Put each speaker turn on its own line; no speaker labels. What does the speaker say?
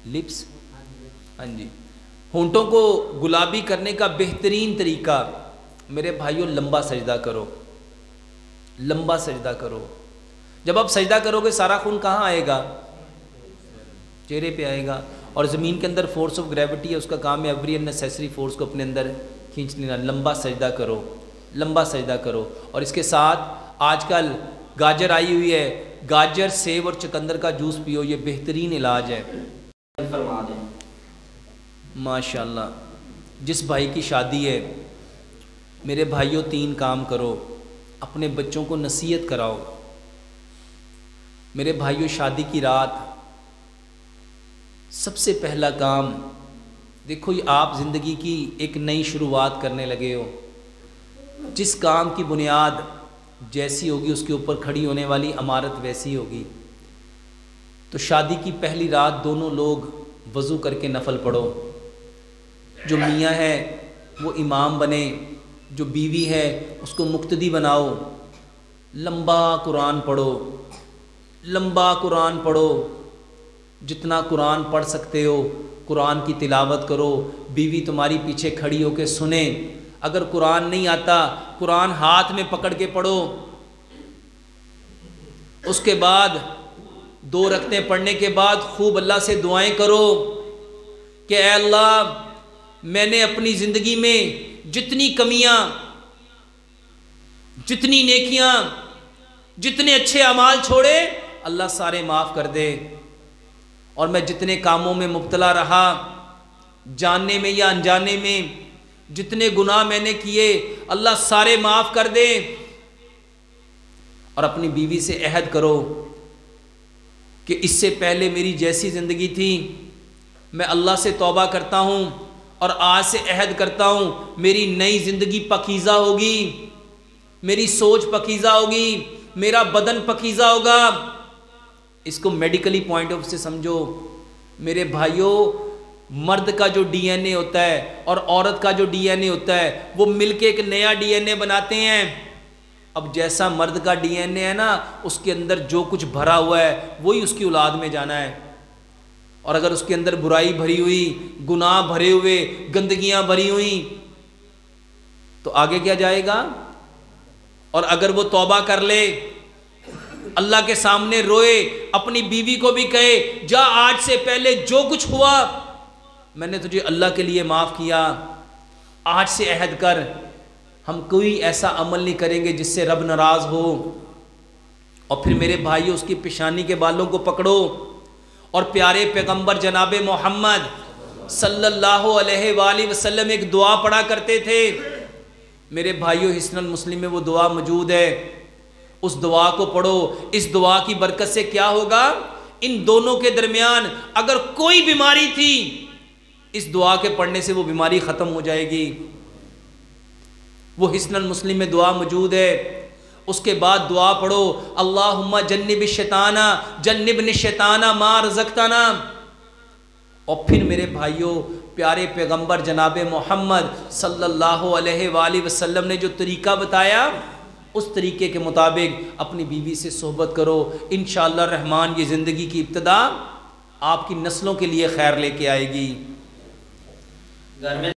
Lips, हाँ जी, होंठों को गुलाबी करने का बेहतरीन तरीका मेरे भाइयों, लंबा सजदा करो, लंबा सजदा करो। जब आप सजदा करोगे सारा खून कहाँ आएगा? चेहरे पे आएगा। और ज़मीन के अंदर फोर्स ऑफ ग्रेविटी है, उसका काम है एवरी अननेसेसरी फोर्स को अपने अंदर खींच लेना। लंबा सजदा करो, लंबा सजदा करो। और इसके साथ आजकल गाजर आई हुई है, गाजर, सेब और चुकंदर का जूस पियो, ये बेहतरीन इलाज है।
फरमा दें
माशाल्लाह। जिस भाई की शादी है मेरे भाइयों, 3 काम करो। अपने बच्चों को नसीहत कराओ। मेरे भाइयों, शादी की रात सबसे पहला काम देखो, ये आप ज़िंदगी की एक नई शुरुआत करने लगे हो। जिस काम की बुनियाद जैसी होगी उसके ऊपर खड़ी होने वाली इमारत वैसी होगी। तो शादी की पहली रात दोनों लोग वज़ू करके नफल पढ़ो। जो मियाँ है वो इमाम बने, जो बीवी है उसको मुक्तदी बनाओ। लंबा कुरान पढ़ो, लंबा कुरान पढ़ो। जितना कुरान पढ़ सकते हो कुरान की तिलावत करो। बीवी तुम्हारी पीछे खड़ी होकर सुने। अगर कुरान नहीं आता, कुरान हाथ में पकड़ के पढ़ो। उसके बाद 2 रकतें पढ़ने के बाद खूब अल्लाह से दुआएं करो कि ऐ अल्लाह, मैंने अपनी ज़िंदगी में जितनी कमियां, जितनी नेकियां, जितने अच्छे अमाल छोड़े, अल्लाह सारे माफ़ कर दे। और मैं जितने कामों में मुब्तला रहा, जानने में या अनजाने में, जितने गुनाह मैंने किए, अल्लाह सारे माफ़ कर दे। और अपनी बीवी से अहद करो कि इससे पहले मेरी जैसी ज़िंदगी थी, मैं अल्लाह से तौबा करता हूँ और आज से अहद करता हूँ मेरी नई ज़िंदगी पकीज़ा होगी, मेरी सोच पकीज़ा होगी, मेरा बदन पकीज़ा होगा। इसको मेडिकली पॉइंट ऑफ से समझो मेरे भाइयों। मर्द का जो डीएनए होता है और औरत का जो डीएनए होता है वो मिलके एक नया डीएनए बनाते हैं। अब जैसा मर्द का डीएनए है ना, उसके अंदर जो कुछ भरा हुआ है वही उसकी औलाद में जाना है। और अगर उसके अंदर बुराई भरी हुई, गुनाह भरे हुए, गंदगियां भरी हुई, तो आगे क्या जाएगा? और अगर वो तौबा कर ले, अल्लाह के सामने रोए, अपनी बीवी को भी कहे जा आज से पहले जो कुछ हुआ मैंने तुझे अल्लाह के लिए माफ़ किया, आज से अहद कर हम कोई ऐसा अमल नहीं करेंगे जिससे रब नाराज़ हो। और फिर मेरे भाई उसकी पेशानी के बालों को पकड़ो और प्यारे पैगंबर जनाबे मोहम्मद सल्लल्लाहु अलैहि वसल्लम एक दुआ पढ़ा करते थे। मेरे भाइयों, हिस्नुल मुस्लिम में वो दुआ मौजूद है, उस दुआ को पढ़ो। इस दुआ की बरकत से क्या होगा? इन दोनों के दरमियान अगर कोई बीमारी थी, इस दुआ के पढ़ने से वो बीमारी ख़त्म हो जाएगी। वो हिस्नुल मुस्लिम में दुआ मौजूद है। उसके बाद दुआ पढ़ो, अल्लाहुम्मा जन्निब शैताना जन्निबनि शैताना मा रज़क़ताना। और फिर मेरे भाइयों, प्यारे पैगंबर जनाबे मोहम्मद सल्लल्लाहु अलैहि वसल्लम ने जो तरीका बताया, उस तरीके के मुताबिक अपनी बीवी से सोहबत करो। इंशाअल्लाह रहमान ये ज़िंदगी की इब्तिदा आपकी नस्लों के लिए खैर लेके आएगी।
घर में